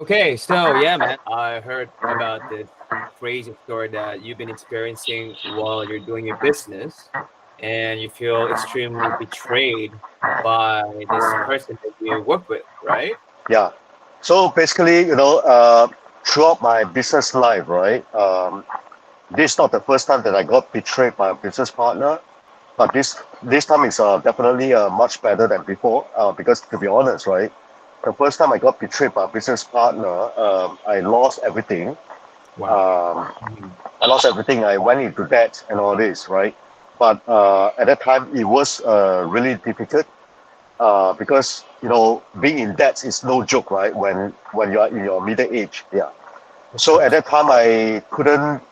Okay, so yeah, man, I heard about this crazy story that you've been experiencing while you're doing your business, and you feel extremely betrayed by this person that you work with, right? Yeah. So basically, throughout my business life, right, this is not the first time that I got betrayed by a business partner, but this time is definitely much better than before. Because to be honest, right, the first time I got betrayed by a business partner, I lost everything. Wow. Um, Mhm. I lost everything. I went into debt and all this, right. But at that time, it was really difficult because being in debt is no joke, right? When you are in your middle age, yeah. Of So at course. that time, I couldn't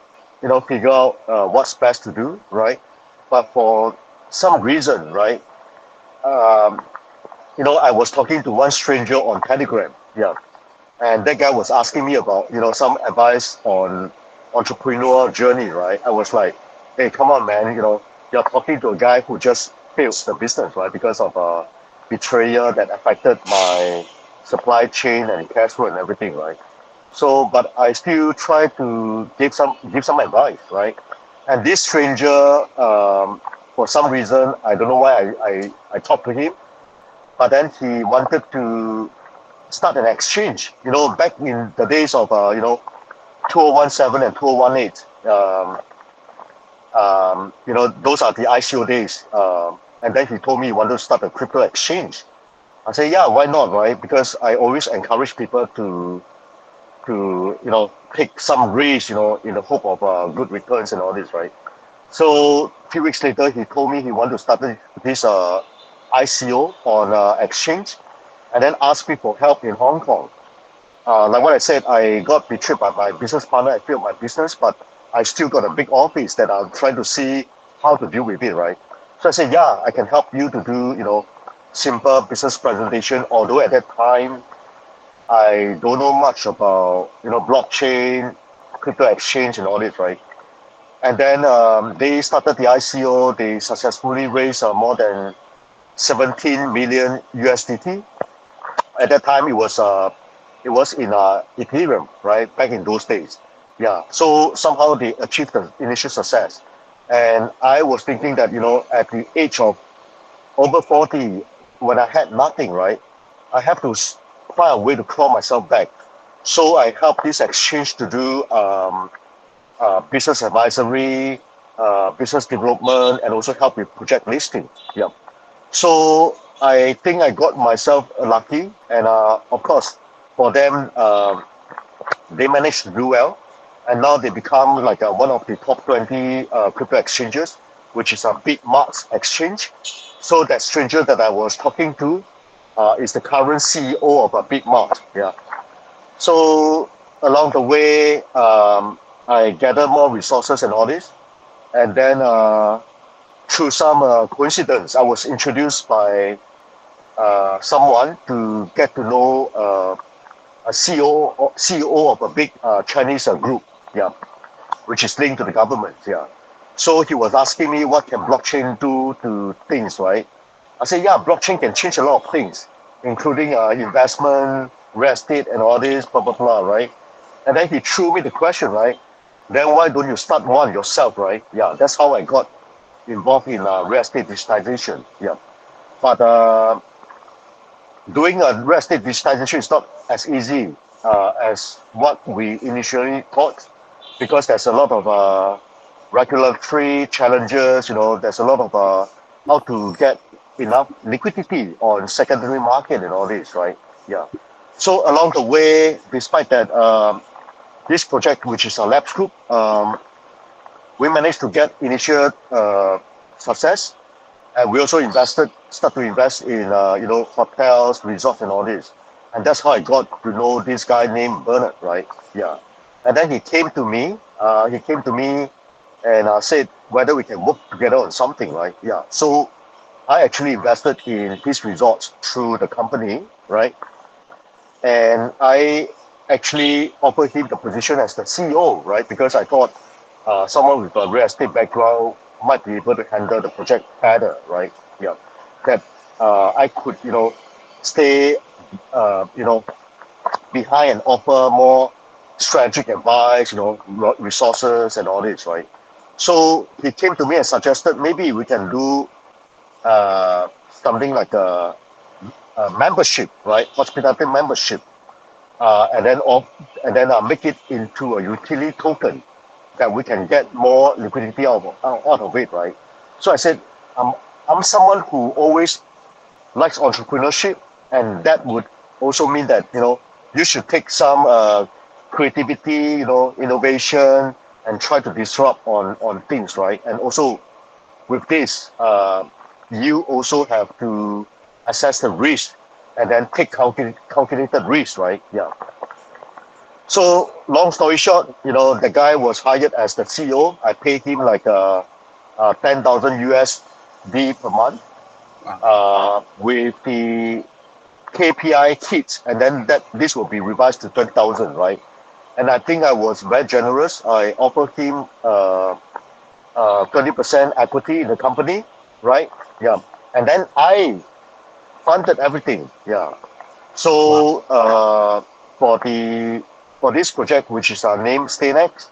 figure out what's best to do, right? But for some reason, right, um, I was talking to one stranger on Telegram, yeah, and that guy was asking me about some advice on entrepreneurial journey, right? I was like, hey, come on, man, you're talking to a guy who just failed the business, right, because of a betrayal that affected my supply chain and cash flow and everything, right? So, but I still try to give some advice, right? And this stranger, for some reason, I don't know why I talked to him, but then he wanted to start an exchange. Back in the days of 2017 and 2018, those are the ICO days. And then he told me he wanted to start a crypto exchange. I say, yeah, why not, right? Because I always encourage people to take some risk, in the hope of good returns and all this, right? So a few weeks later, he told me he wanted to start this ICO on exchange, and then asked me for help in Hong Kong. Like what I said, I got betrayed by my business partner. I failed my business, but I still got a big office that I'm trying to see how to deal with it, right? So I said, yeah, I can help you to do, simple business presentation. Although at that time, I don't know much about, blockchain, crypto exchange and all this, right? And then they started the ICO. They successfully raised more than 17 million USDT. At that time, it was in Ethereum, right? Back in those days. Yeah. So somehow they achieved the initial success. And I was thinking that, at the age of over 40, when I had nothing, right, I have to find a way to claw myself back. So I helped this exchange to do business advisory, business development, and also help with project listing. Yeah. So I think I got myself lucky, and of course, for them, they managed to do well, and now they become like one of the top 20 crypto exchanges, which is a Bitmarks exchange. So that stranger that I was talking to is the current CEO of a Bitmart. Yeah. So along the way, I gather more resources and all this, and then through some coincidence, I was introduced by someone to get to know a CEO of a big Chinese group, yeah, which is linked to the government, yeah. So he was asking me what can blockchain do to things, right? I said, yeah, blockchain can change a lot of things, including investment, real estate, and all this, blah blah blah, right? And then he threw me the question, right? Then why don't you start one yourself, right? Yeah, that's how I got involved in real estate digitization, yeah. But doing a real estate digitization is not as easy as what we initially thought, because there's a lot of regulatory challenges. There's a lot of how to get enough liquidity on secondary market and all this, right? Yeah. So along the way, despite that, this project, which is a labs group, we managed to get initial success, and we also start to invest in hotels, resorts, and all this. And that's how I got to know this guy named Bernard, right? Yeah. And then he came to me. He came to me and said whether we can work together on something, right? Yeah. So I actually invested in his resorts through the company, right? And I actually offered him the position as the CEO, right? Because I thought someone with a real estate background might be able to handle the project better, right? Yeah, that I could, stay, uh, you know, behind and offer more strategic advice, resources and all this, right? So he came to me and suggested maybe we can do something like a membership, right? Hospitality membership, and then make it into a utility token that we can get more liquidity out of it, right? So I said, I'm someone who always likes entrepreneurship, and that would also mean that you should take some creativity, innovation, and try to disrupt on things, right? And also with this, you also have to assess the risk and then take calculated risk, right? Yeah. So long story short, the guy was hired as the CEO. I paid him like 10,000 USD per month Wow. with the KPI kits, and then this will be revised to 20,000, right? And I think I was very generous. I offered him 20% equity in the company, right? Yeah, and then I funded everything. Yeah. Wow. So for the for this project, which is named Staynex,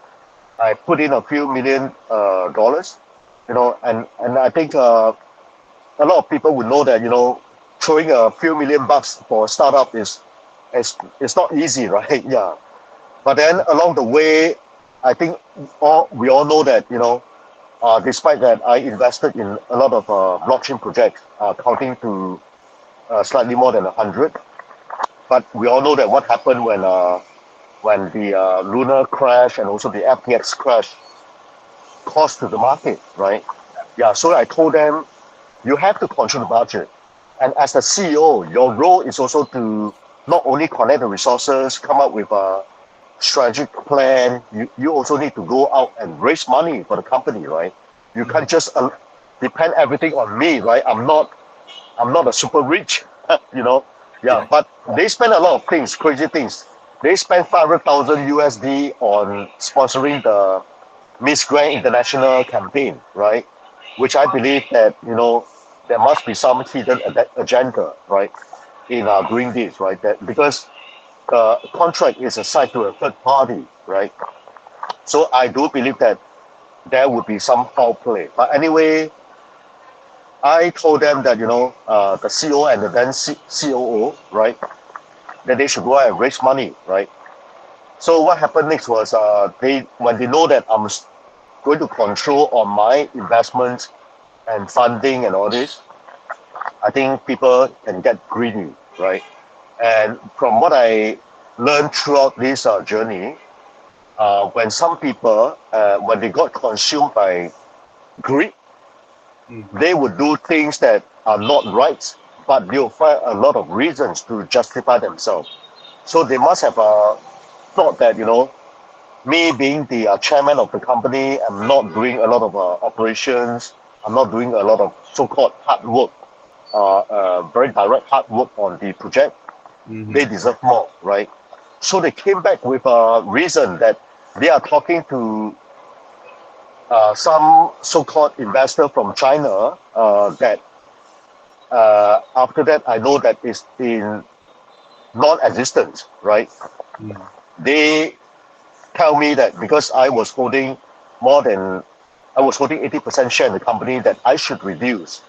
I put in a few million dollars, and I think a lot of people would know that throwing a few $1,000,000 for a startup is not easy, right? Yeah. But then along the way, I think we all know that despite that, I invested in a lot of blockchain projects, counting to slightly more than 100. But we all know that what happened when the lunar crash and also the FTX crash cost to the market, right? Yeah. So I told them you have to control the budget. And as the CEO, your role is also to not only connect the resources, come up with a strategic plan, you also need to go out and raise money for the company, right? You can't just depend everything on me, right? I'm not a super rich, you know. Yeah, Yeah. but they spend a lot of things, crazy things. They spend 500,000 USD on sponsoring the Miss Grand International campaign, right? Which I believe that there must be some hidden agenda, right, in doing this, right? That because the contract is assigned to a third party, right? So I do believe that there would be some foul play. But anyway, I told them that the CEO and the then COO, right, that they should go out and raise money, right? So what happened next was when they know that I'm going to control on my investments and funding and all this, I think people can get greedy, right? And from what I learned throughout this journey, when some people, when they got consumed by greed, Mhm. they would do things that are not right, but they'll find a lot of reasons to justify themselves. So they must have thought that, me being the chairman of the company, I'm not doing a lot of operations, I'm not doing a lot of so-called hard work, very direct hard work on the project. They Mhm. deserve more, right? So they came back with a reason that they are talking to some so-called investor from China that after that I know that is in non-existent, right? Mhm. They tell me that because I was holding 80% share in the company, that I should reduce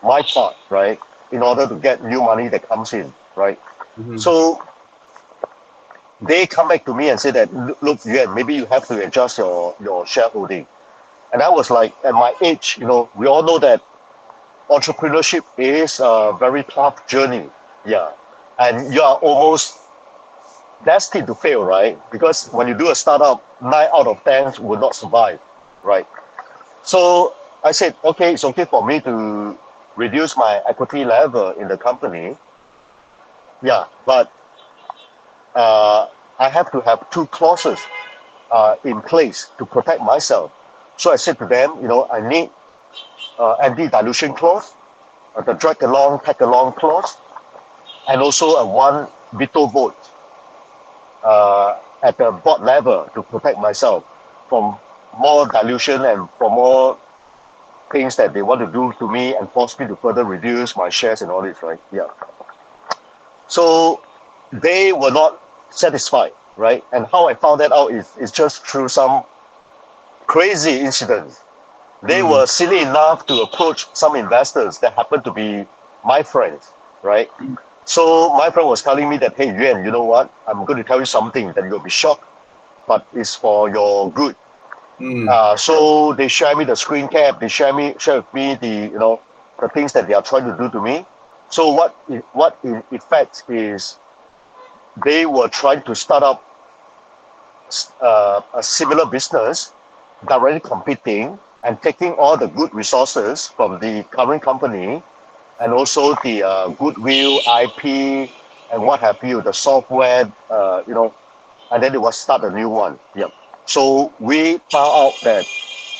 my part, right, in order to get new money that comes in, right? Mhm. So they come back to me and say that, look, Yuen, maybe you have to adjust your shareholding. And I was like, at my age, we all know that entrepreneurship is a very tough journey. Yeah. And you are almost destined to fail, right? Because when you do a startup, 9 out of 10 will not survive, right? So I said, okay, it's okay for me to reduce my equity level in the company. Yeah, but I have to have two clauses in place to protect myself. So I said to them, I need anti-dilution clause, the drag along, tag along clause, and also a one veto vote at the board level to protect myself from more dilution and for more things that they want to do to me and force me to further reduce my shares and all this, right? Yeah. So they were not. satisfied, right? And how I found that out is just through some crazy incidents. They Mm. were silly enough to approach some investors that happened to be my friends, right? So my friend was telling me that, hey, Yuen, you know what? I'm going to tell you something that you'll be shocked, but it's for your good. Mm. So they share me the screen cap. They share with me the things that they are trying to do to me. So what in effect is they were trying to start up a similar business, directly competing and taking all the good resources from the current company and also the goodwill, IP, and what have you, the software, and then they will start a new one. Yep. So we found out that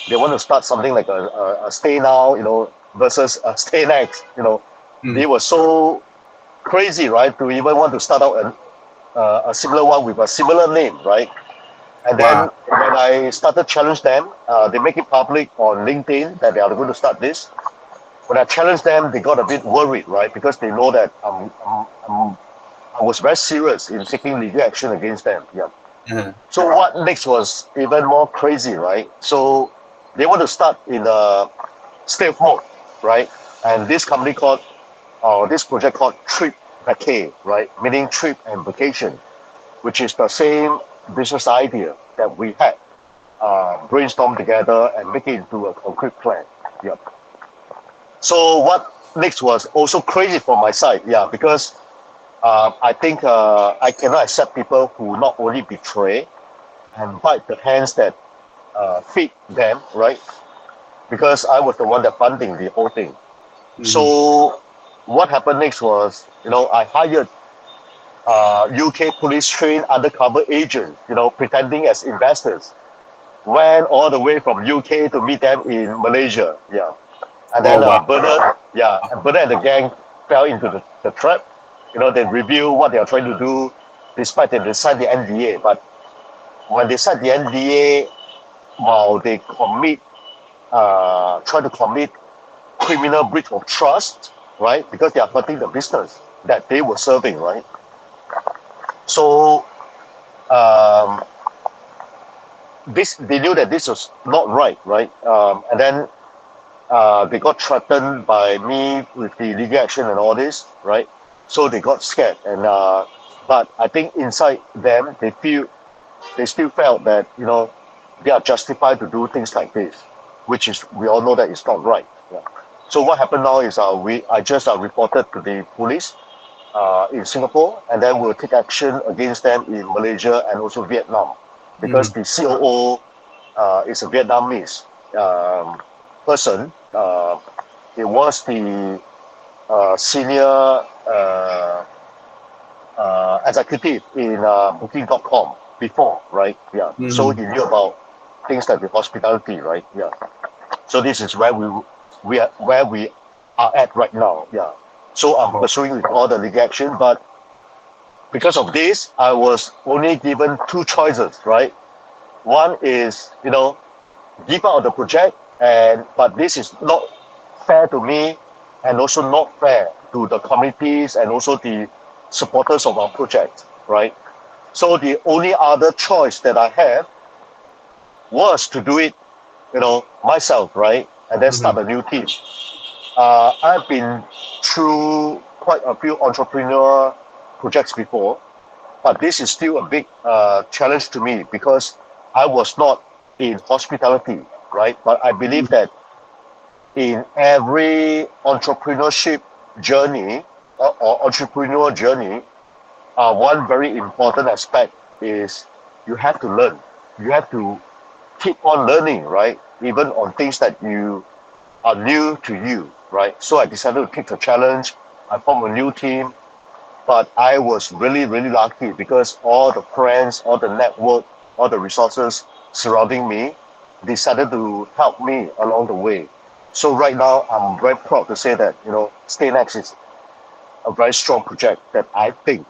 they want to start something like a Stay Now, versus a Staynex. Mm. They were so crazy, right, to even want to start out a similar one with a similar name, right? And then Wow. when I started challenge them, they make it public on LinkedIn that they are going to start this. When I challenged them, they got a bit worried, right? Because they know that I was very serious in taking legal action against them. Yeah. Uh-huh. So what next was even more crazy, right? So they want to start in a stealth mode, right? And this company called, or this project called Trip Vacay, right? Meaning trip and vacation, which is the same business idea that we had brainstorm together and make it into a concrete plan. Yeah. So what next was also crazy from my side, yeah, because I think I cannot accept people who not only betray and bite the hands that feed them, right? Because I was the one that funding the whole thing. Mm-hmm. So what happened next was, I hired UK police trained undercover agents, pretending as investors, went all the way from UK to meet them in Malaysia. Yeah. And Oh then wow. Bernard and the gang fell into the trap. They reveal what they are trying to do, despite that they signed the NDA. But when they signed the NDA, while they try to commit criminal breach of trust, right? Because they are hurting the business that they were serving, right? So um, this they knew that this was not right, right? And then they got threatened by me with the legal action and all this, right? So they got scared, and but I think inside them they still felt that they are justified to do things like this, which is we all know that it's not right. Yeah. So what happened now is I just reported to the police in Singapore, and then we'll take action against them in Malaysia and also Vietnam, because Mm-hmm. the COO is a Vietnamese person. It was the senior executive in Booking.com before, right? Yeah. So Mm-hmm. he knew about things like the hospitality, right? Yeah. So this is where we are at right now. Yeah. So I'm Oh. pursuing with all the legal action, but because of this, I was only given two choices, right? One is give out the project, and but this is not fair to me, and also not fair to the communities and also the supporters of our project, right? So the only other choice that I have was to do it, myself, right, and then Mm-hmm. start a new team. I've been through quite a few entrepreneur projects before, but this is still a big challenge to me because I was not in hospitality, right? But I believe that in every entrepreneurship journey or entrepreneurial journey, one very important aspect is you have to learn. You have to keep on learning, right? Even on things that you are new to you, right? So I decided to take the challenge. I formed a new team, but I was really, really lucky because all the friends, all the network, all the resources surrounding me decided to help me along the way. So right now, I'm very proud to say that Staynex is a very strong project that I think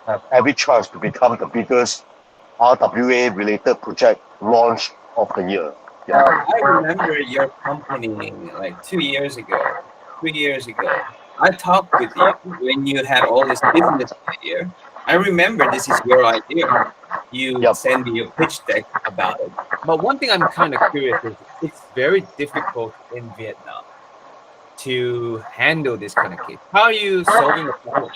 have every chance to become the biggest RWA related project launch of the year. Yeah. I remember your company like 2 years ago, 3 years ago. I talked with you when you had all this business idea. I remember this is your idea. You Yep. send me a pitch deck about it. But one thing I'm kind of curious is it's very difficult in Vietnam to handle this kind of case. How are you solving the problem?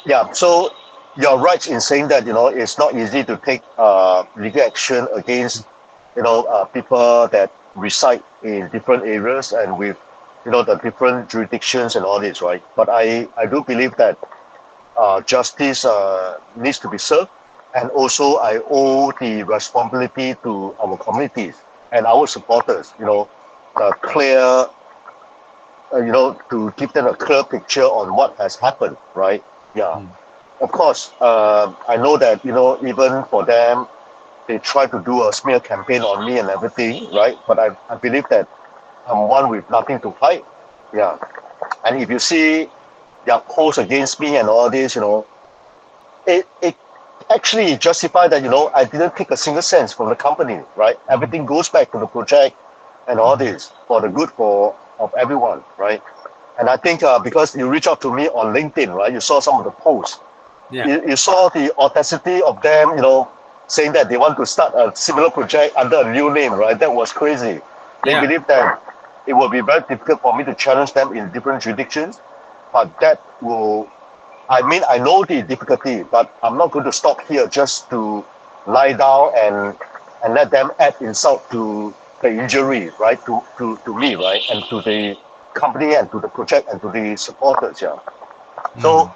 Yeah, so you're right in saying that it's not easy to take legal action against people that reside in different areas and with the different jurisdictions and all this, right? But I do believe that justice needs to be served, and also I owe the responsibility to our communities and our supporters. Clear, to give them a clear picture on what has happened, right? Yeah. Mm. Of course, I know that even for them, they try to do a smear campaign on me and everything, right? But I believe that I'm one with nothing to hide. Yeah. And if you see their posts against me and all this, it actually justified that I didn't take a single cent from the company, right? Mhm. Everything goes back to the project and all Mhm. this for the good of everyone, right? And I think because you reached out to me on LinkedIn, right? You saw some of the posts. Yeah. You saw the audacity of them, saying that they want to start a similar project under a new name, right? That was crazy. They Yeah. believe that it will be very difficult for me to challenge them in different jurisdictions, but that will, I mean, I know the difficulty, but I'm not going to stop here just to lie down and let them add insult to the injury, right? To me, right? And to the company and to the project and to the supporters, yeah. So Mm.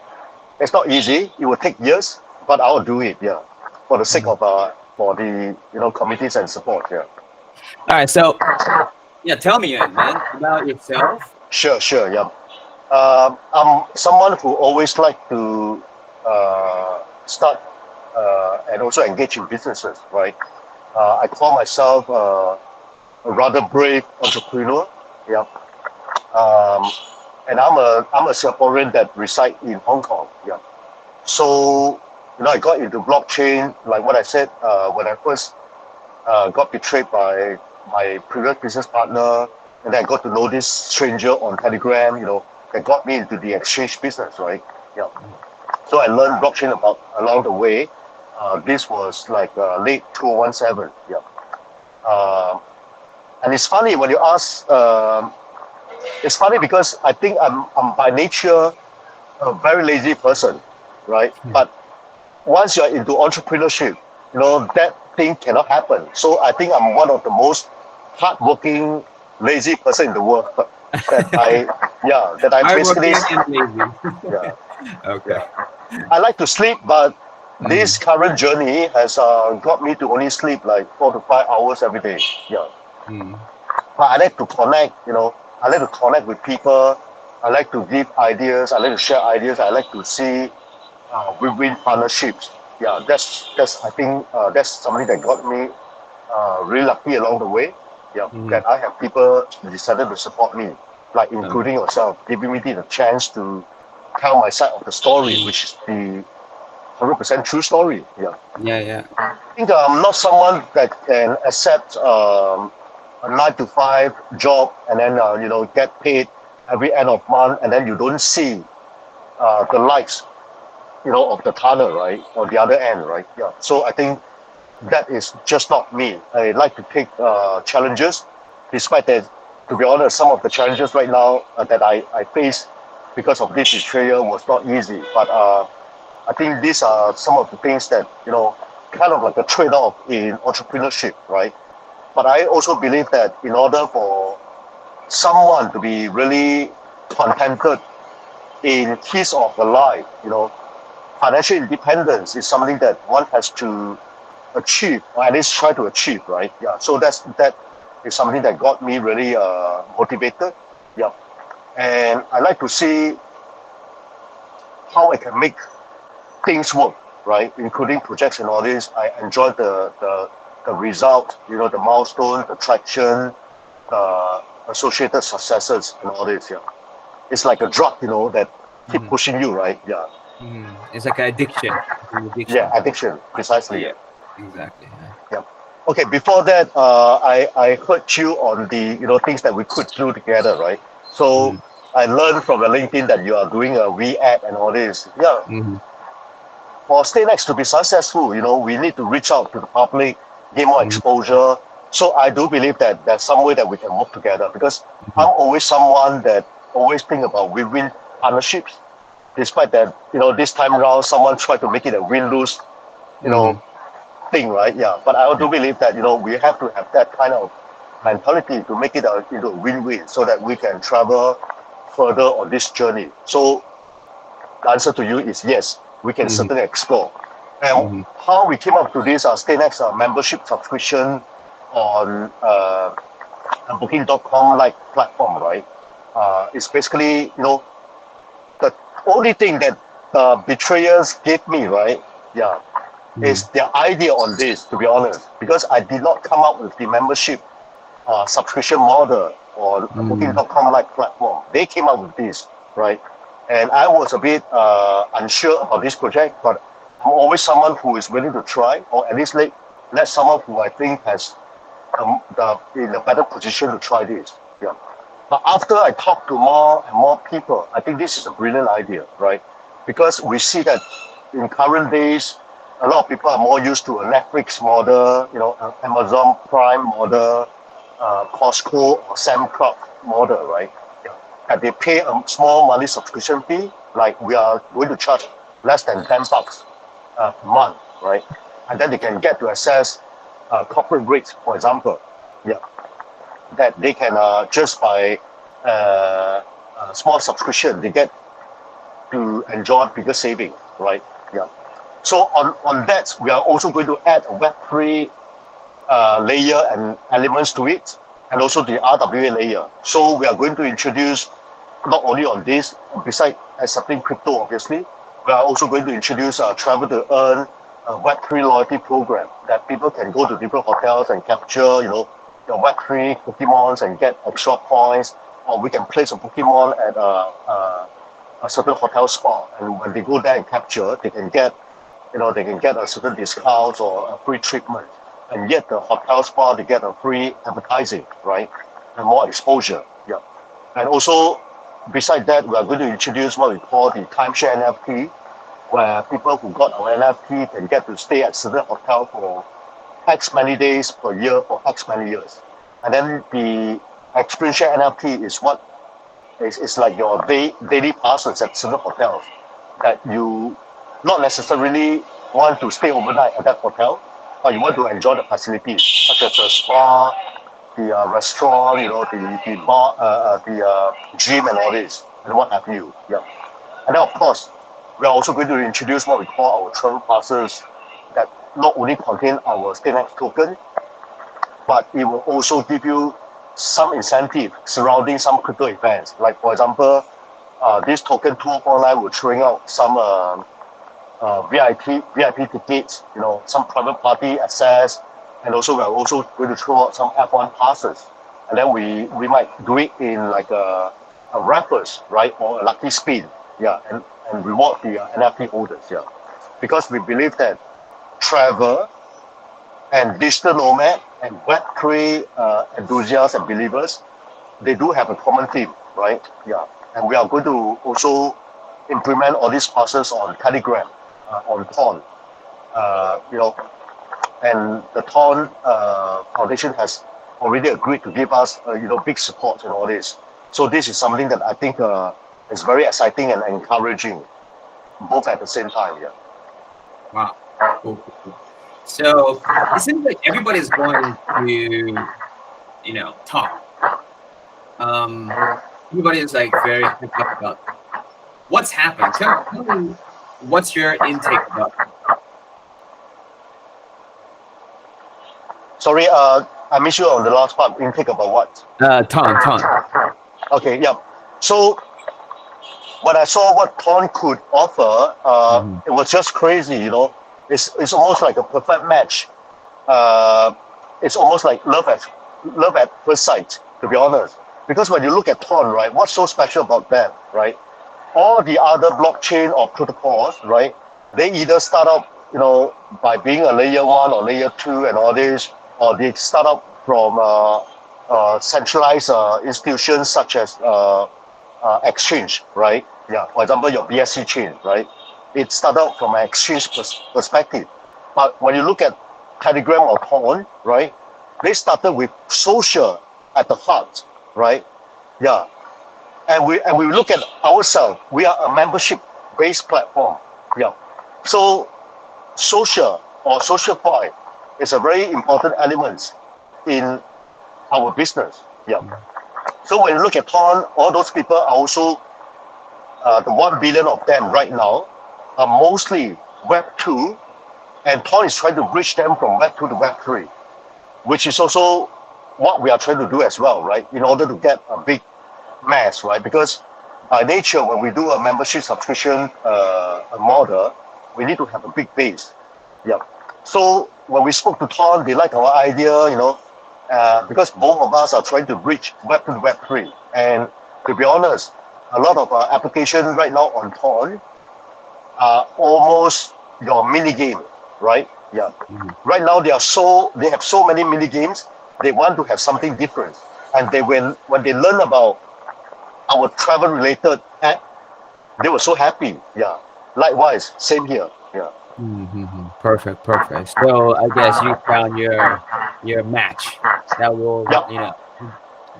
it's not easy. It will take years, but I'll do it. Yeah, for the sake Mm. of for the committees and support. Yeah. All right. So, yeah, tell me, Yuen, man, about yourself. Sure, sure. Yeah. I'm someone who always like to start and also engage in businesses. Right. I call myself a rather brave entrepreneur. Yeah. Um, and I'm a Singaporean that reside in Hong Kong. Yeah. So I got into blockchain, like what I said when I first got betrayed by my previous business partner, and then I got to know this stranger on Telegram, that got me into the exchange business, right? Yeah. So I learned blockchain about along the way. This was like late 2017. Yeah. Uh, and it's funny when you ask. It's funny because I think I'm by nature a very lazy person, right? Mm. But once you're into entrepreneurship, that thing cannot happen. So I think I'm one of the most hardworking, lazy person in the world. that I, yeah, that I basically, Hardworking and lazy. yeah, Okay. yeah. I like to sleep, but this Mm. current journey has got me to only sleep like 4 to 5 hours every day. Yeah, Mm. but I like to connect. I like to connect with people. I like to give ideas. I like to share ideas. I like to see win-win partnerships. Yeah, that's I think that's something that got me really lucky along the way. Yeah, Mm. that I have people decided to support me, like Okay. including yourself, giving me the chance to tell my side of the story, which is the 100% true story. Yeah, Yeah, yeah. I think I'm not someone that can accept a 9 to 5 job and then get paid every end of month and then you don't see the lights of the tunnel, right? Or the other end, right? Yeah. So I think that is just not me. I like to take challenges, despite that, to be honest, some of the challenges right now that I face because of this betrayal was not easy. But I think these are some of the things that, kind of like a trade off in entrepreneurship, right? But I also believe that in order for someone to be really contented in his or her life, financial independence is something that one has to achieve or at least try to achieve, right? Yeah. So that is something that got me really motivated. Yeah. And I like to see how I can make things work, right? Including projects and all this. I enjoy the result, the milestone, the traction, the associated successes and all this. Yeah. It's like a drug, that keep Mm. pushing you, right? Yeah. Mm. It's like an addiction. It's an Yeah. addiction. Addiction, precisely. Yeah. Yeah. Exactly. Yeah. Yeah. Okay. Before that, I heard you on the things that we could do together, right? So Mm. I learned from the LinkedIn that you are doing a WeAD and all this. Yeah. Mm. for Staynex to be successful, we need to reach out to the public, gain more exposure. So I do believe that there's some way that we can work together, because I'm always someone that always think about win-win partnerships. Despite that, this time around, someone tried to make it a win-lose, thing, right? Yeah. But I do believe that, we have to have that kind of mentality to make it into a win-win, so that we can travel further on this journey. So the answer to you is yes, we can certainly explore. And how we came up to this Staynex membership subscription on a booking.com like platform, right? It's basically, the only thing that betrayers gave me, right? Yeah, is their idea on this, to be honest, because I did not come up with the membership subscription model or booking.com like platform. They came up with this, right? And I was a bit unsure about this project, but I'm always someone who is willing to try, or at least let someone who I think has in a better position to try this. Yeah. But after I talk to more and more people, I think this is a brilliant idea, right? Because we see that in current days, a lot of people are more used to a Netflix model, Amazon Prime model, Costco or Sam Club model, right? Yeah. And they pay a small monthly subscription fee, like we are going to charge less than $10 per month, right? And then they can get to access corporate rates, for example. Yeah. That they can just by a small subscription, they get to enjoy bigger saving, right? Yeah. So on that, we are also going to add a Web3 layer and elements to it, and also the RWA layer. So we are going to introduce, not only on this, besides accepting crypto, obviously, we are also going to introduce Travel to Earn, a Web3 loyalty program that people can go to different hotels and capture, your Web3 Pokemons and get extra points, or we can place a Pokemon at a certain hotel spot, and when they go there and capture, they can get a certain discounts or a free treatment, and yet the hotel spa they get a free advertising, right, and more exposure. Yeah, and also beside that, we are going to introduce what we call the timeshare NFT, where people who got our NFT can get to stay at certain hotel for X many days per year for X many years, and then the experiential NFT is what is like your daily passes at certain hotels that you not necessarily want to stay overnight at that hotel, but you want to enjoy the facilities such as the spa, the restaurant, the bar, the gym, and all this, and what have you. Yeah, and then of course, we are also going to introduce what we call our travel passes that not only contain our Staynex token, but it will also give you some incentive surrounding some crypto events. Like for example, this token 249 will throwing out some VIP tickets, some private party access, and also we are also going to throw out some F1 passes, and then we might do it in like a raffles, right, or a lucky spin, yeah, and reward the NFT holders, yeah, because we believe that travel and digital nomad and Web3 enthusiasts and believers, they do have a common theme, right? Yeah, and we are going to also implement all these passes on Telegram, on Ton, and the Ton Foundation has already agreed to give us, big support and all this. So this is something that I think is very exciting and encouraging, both at the same time. Yeah. Wow. Cool. So it seems like everybody's going to, talk. Everybody is like very hyped up about what's happening. Tell me, what's your intake about? Sorry, I missed you on the last part. Intake about what? Ton. Okay, yeah. So when I saw what Ton could offer, it was just crazy. It's almost like a perfect match. It's almost like love at first sight, to be honest. Because when you look at Ton, right, what's so special about them, right? All the other blockchain or protocols, right, they either start up, by being a layer 1 or layer 2 and all this, or they start up from centralized institutions such as exchange, right? Yeah, for example, your BSC chain, right? it started out from an exchange perspective. But when you look at Telegram or Torn, right, they started with social at the heart, right? Yeah. And we look at ourselves, we are a membership-based platform. Yeah. So social or social point is a very important element in our business. Yeah. So when you look at Torn, all those people are also the 1 billion of them right now are mostly Web 2, and Torn is trying to bridge them from Web 2 to Web 3, which is also what we are trying to do as well, right? In order to get a big mass, right? Because by nature, when we do a membership subscription model, we need to have a big base. Yeah. So when we spoke to Torn, they like our idea, because both of us are trying to bridge Web 2 to Web 3. And to be honest, a lot of applications right now on Torn are almost your mini game, right? Yeah. Right now they have so many mini games. They want to have something different, and when they learn about our travel related app, they were so happy. Yeah. Likewise, same here. Yeah. Perfect, perfect. So I guess you found your match that will, Yeah.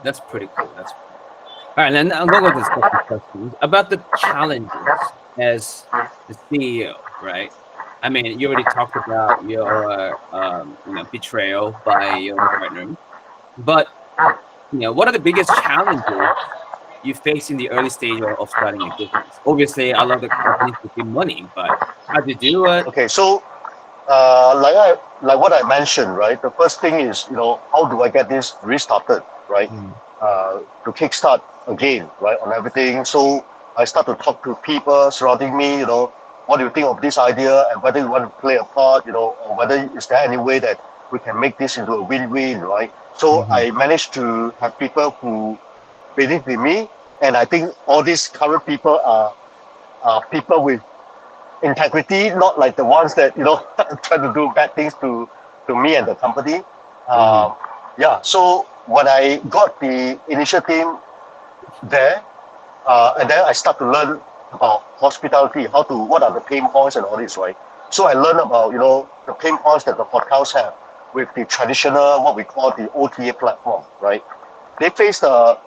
that's pretty cool. That's all right. And I'm gonna go to the second question about the challenges as the CEO, right? I mean, you already talked about your betrayal by your partner, but what are the biggest challenges you face in the early stage of starting a business? Obviously, a lot of companies making money, but how to do it? Okay. So, like what I mentioned, right? The first thing is, how do I get this restarted, right? To kickstart again, right, on everything. So I start to talk to people surrounding me. What do you think of this idea, and whether you want to play a part, or whether is there any way that we can make this into a win-win, right? So I managed to have people who believe in me, and I think all these current people are people with integrity, not like the ones that try to do bad things to me and the company. Yeah. So when I got the initial team there, and then I start to learn about hospitality, what are the pain points and all this, right? So I learned about the pain points that the hotels have with the traditional what we call the OTA platform, right? They face the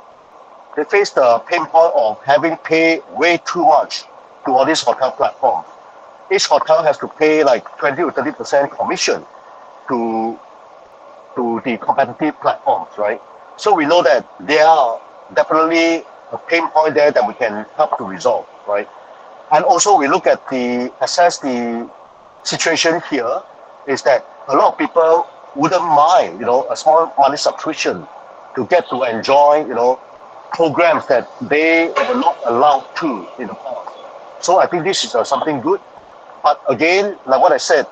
pain point of having paid way too much to all these hotel platforms. Each hotel has to pay like 20 or 30% commission to the competitive platforms, right? So we know that there are definitely a pain point there that we can help to resolve, right? And also we look at assess the situation here is that a lot of people wouldn't mind, a small money subscription to get to enjoy, programs that they were not allowed to in the past. So I think this is something good. But again, like what I said,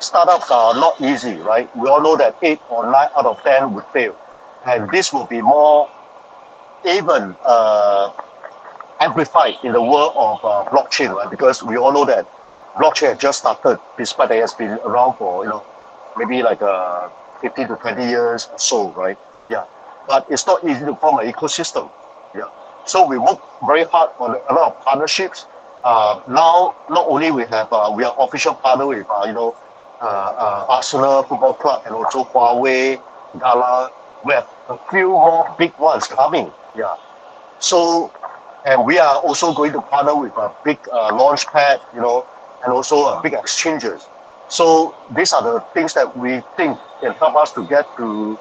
startups are not easy, right? We all know that 8 or 9 out of 10 would fail. And this will be more even amplified in the world of blockchain, right? Because we all know that blockchain has just started, despite it has been around for, maybe like 15 to 20 years or so, right? Yeah. But it's not easy to form an ecosystem. Yeah. So we work very hard on a lot of partnerships. Now, not only we are official partner with Arsenal Football Club and also Huawei, Gala. We have a few more big ones coming. Yeah. So, and we are also going to partner with a big launch pad, and also big exchanges. So these are the things that we think can help us to get to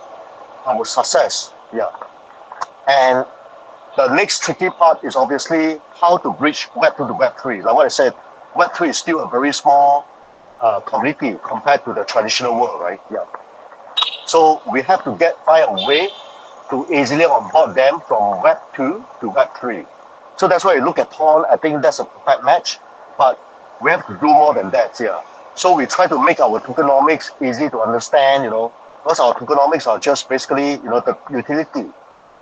our success. Yeah. And the next tricky part is obviously how to bridge Web 2 to Web 3. Like what I said, Web 3 is still a very small community compared to the traditional world, right? Yeah. So we have to find a way to easily onboard them from Web 2 to Web 3. So that's why you look at Torn, I think that's a perfect match, but we have to do more than that, yeah. So we try to make our tokenomics easy to understand, because our tokenomics are just basically, the utility.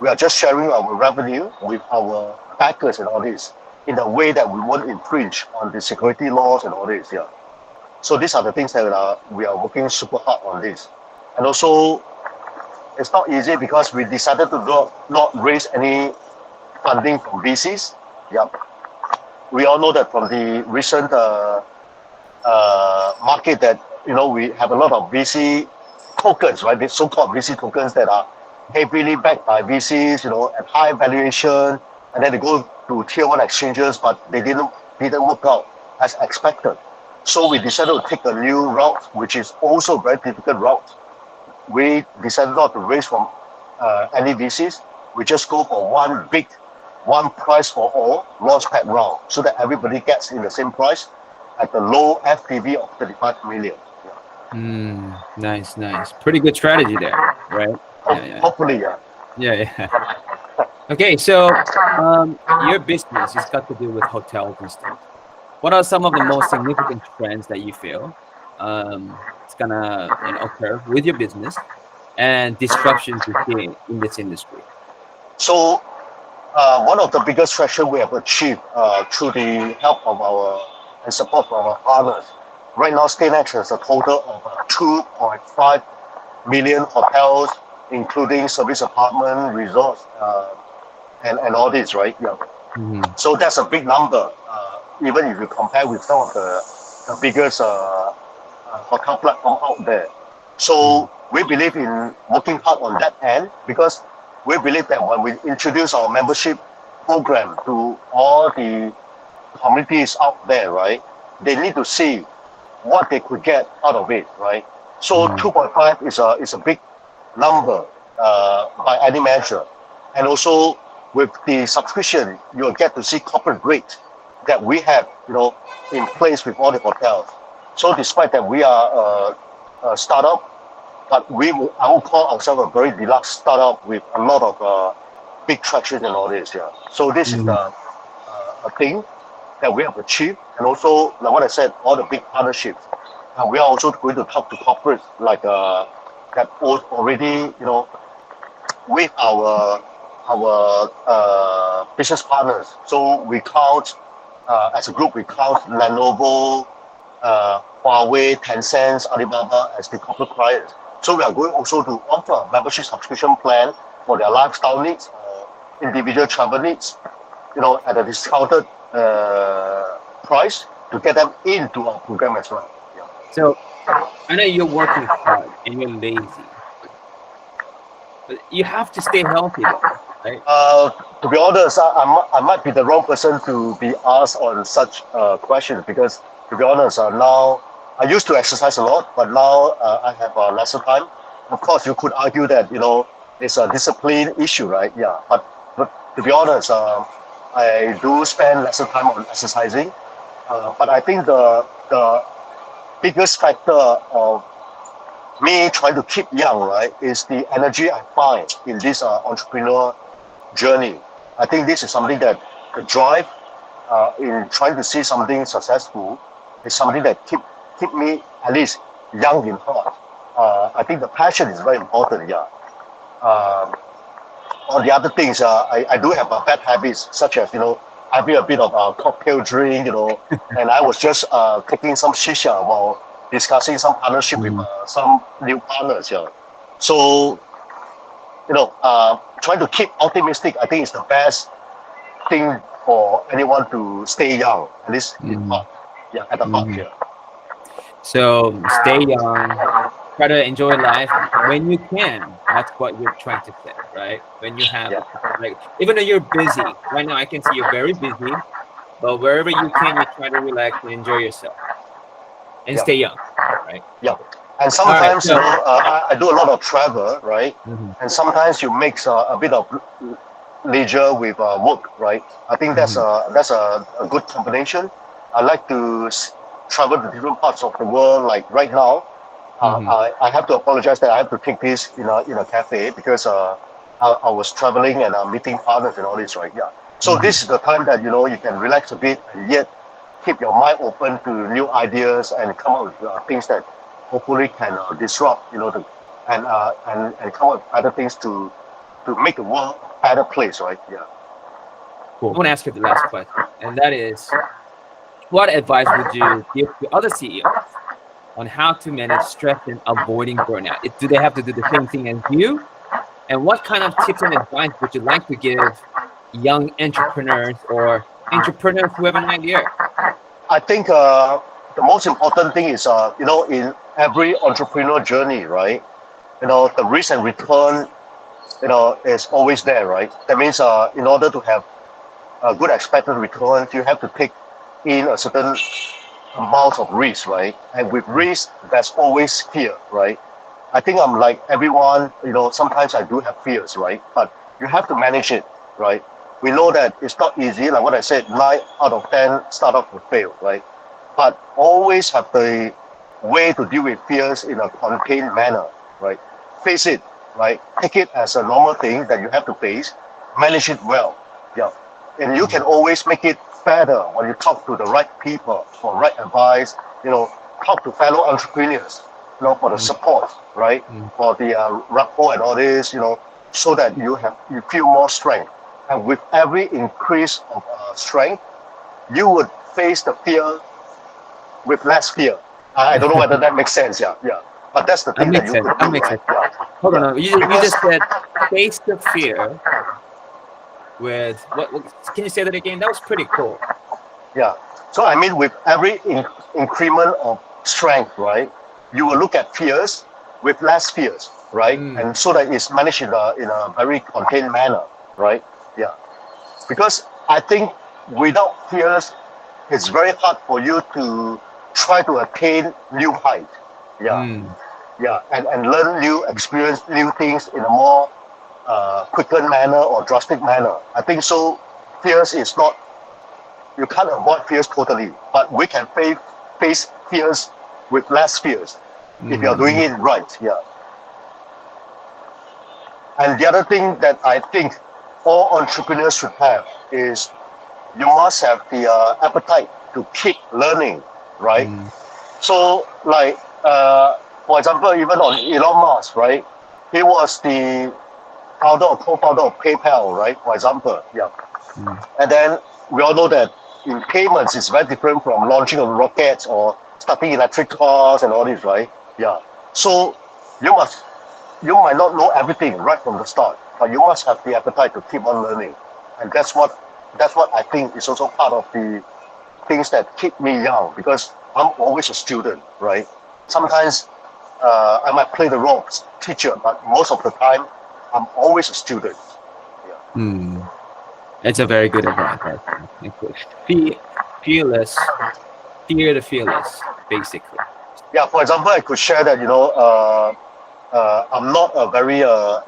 We are just sharing our revenue with our backers and all this in a way that we won't infringe on the security laws and all this, yeah. So these are the things that we are working super hard on this. And also, it's not easy because we decided to not raise any funding from VCs. Yep. we all know that from the recent market that we have a lot of VC tokens, right? The so-called VC tokens that are heavily backed by VCs, at high valuation, and then they go to tier one exchanges, but they didn't work out as expected. So we decided to take a new route, which is also a very difficult route. We decided not to raise from any VCs. We just go for one price for all launchpad round, so that everybody gets in the same price at the low FPV of 35 million. Nice. Pretty good strategy there, right? Yeah. Hopefully, yeah. Yeah. Okay, so your business has got to do with hotels and stuff. What are some of the most significant trends that you feel it's gonna occur with your business and disruptions you see in this industry? So one of the biggest traction we have achieved through the help of and support from our partners. Right now, Staynex has a total of 2.5 million hotels, including service apartment, resorts, and all this, right? Yeah. So that's a big number. Even if you compare with some of the biggest hotel platform out there. So we believe in working hard on that end, because we believe that when we introduce our membership program to all the communities out there, right, they need to see what they could get out of it, right? So 2.5 is a big number by any measure. And also with the subscription, you'll get to see corporate rate that we have, in place with all the hotels. So despite that we are a startup, but I will call ourselves a very deluxe startup with a lot of big traction and all this. Yeah. So this is a thing that we have achieved, and also like what I said, all the big partnerships. And we are also going to talk to corporates like that already, with our business partners. So we count as a group, we count Lenovo, Huawei, Tencent, Alibaba as the corporate clients. So we are going also to offer a membership subscription plan for their lifestyle needs, individual travel needs, at a discounted price to get them into our program as well. Yeah. So I know you're working hard and you're lazy, but you have to stay healthy, right? To be honest, I might be the wrong person to be asked on such questions, because to be honest, now I used to exercise a lot, but now I have lesser time. Of course, you could argue that it's a discipline issue, right? Yeah, but to be honest, I do spend lesser time on exercising. But I think the biggest factor of me trying to keep young, right, is the energy I find in this entrepreneur journey. I think this is something that the drive in trying to see something successful is something that keep me at least young in heart. I think the passion is very important. Yeah. On the other things, I do have bad habits, such as having a bit of cocktail drink, and I was just taking some shisha while discussing some partnership with some new partners. Yeah. So trying to keep optimistic, I think is the best thing for anyone to stay young, at least in heart. Yeah, at the heart. Yeah. So stay young, try to enjoy life when you can. That's what you're trying to say, right? When you have, like, even though you're busy right now, I can see you're very busy, but wherever you can, you try to relax and enjoy yourself and stay young, right? Yeah. And sometimes, I do a lot of travel, right? And sometimes you mix a bit of leisure with work, right? I think that's a good combination. I like to travel to different parts of the world. Like right now, I have to apologize that I have to take this in a cafe, because I was traveling and meeting partners and all this, right? Yeah. So this is the time that you can relax a bit and yet keep your mind open to new ideas and come up with things that hopefully can disrupt, and come up with other things to make the world a better place, right? Yeah. Cool. I want to ask you the last question, and that is, what advice would you give to other CEOs on how to manage stress and avoiding burnout? Do they have to do the same thing as you? And what kind of tips and advice would you like to give young entrepreneurs or entrepreneurs who have an idea? I think the most important thing is, in every entrepreneur journey, right? The risk and return, is always there, right? That means, in order to have a good expected return, you have to take in a certain amount of risk, right? And with risk, there's always fear, right? I think I'm like everyone, sometimes I do have fears, right? But you have to manage it, right? We know that it's not easy. Like what I said, 9 out of 10 startups will fail, right? But always have the way to deal with fears in a contained manner, right? Face it, right? Take it as a normal thing that you have to face, manage it well, yeah. And you can always make it better when you talk to the right people for right advice, talk to fellow entrepreneurs, for the support, right? For the rapport and all this, so that you feel more strength. And with every increase of strength, you would face the fear with less fear. I don't know whether that makes sense. Yeah, yeah. But that's the That thing that makes you sense. could That do, makes right? sense. Yeah. Hold Yeah. on. You Because just said face the fear with what? Can you say that again? That was pretty cool. yeah. So I mean, with every increment of strength, right, you will look at fears with less fears, right, and so that it's managed in a very contained manner, right? Yeah. Because I think without fears, it's very hard for you to try to attain new height. Yeah. Yeah, and learn new experience new things in a more quickened manner or drastic manner. I think so. Fears is not, you can't avoid fears totally, but we can face fears with less fears if you're doing it right. Yeah. And the other thing that I think all entrepreneurs should have is you must have the appetite to keep learning, right? So, like, for example, even on Elon Musk, right? He was the founder or co-founder of PayPal, right? For example, yeah. And then we all know that in payments, it's very different from launching of rockets or starting electric cars and all this, right? Yeah. So you might not know everything right from the start, but you must have the appetite to keep on learning, and that's what I think is also part of the things that keep me young because I'm always a student, right? Sometimes I might play the role of teacher, but most of the time I'm always a student. That's a very good advice. Fearless, fear the fearless, basically. Yeah, for example, I could share that I'm not a very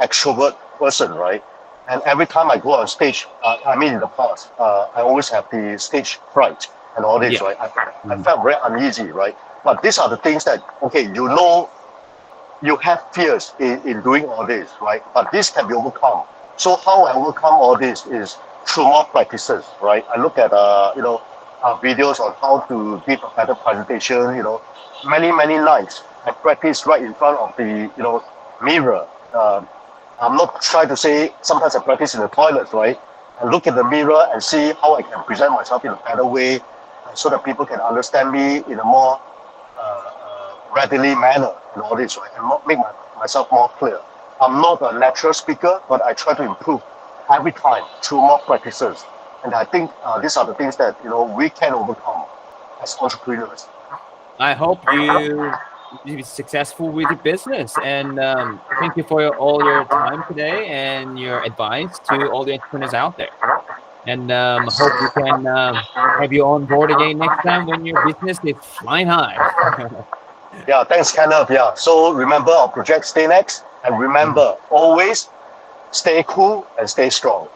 extrovert person, right? And every time I go on stage, I mean in the past, I always have the stage fright and all this, Yeah. right? I felt very uneasy, right? But these are the things that, okay, you have fears in doing all this, right? But this can be overcome. So how I overcome all this is through more practices, right? I look at videos on how to give a better presentation. Many nights I practice right in front of the mirror. I'm not trying to say sometimes I practice in the toilet, right? I look in the mirror and see how I can present myself in a better way, so that people can understand me in a more readily manner and all this, right? And make myself more clear. I'm not a natural speaker, but I try to improve every time through more practices. And I think these are the things that we can overcome as entrepreneurs. I hope you be successful with your business. And thank you for all your time today and your advice to all the entrepreneurs out there. And hope we can have you on board again next time when your business is flying high. Yeah, thanks, Kenneth. Yeah. So remember our project Staynex, and remember always stay cool and stay strong.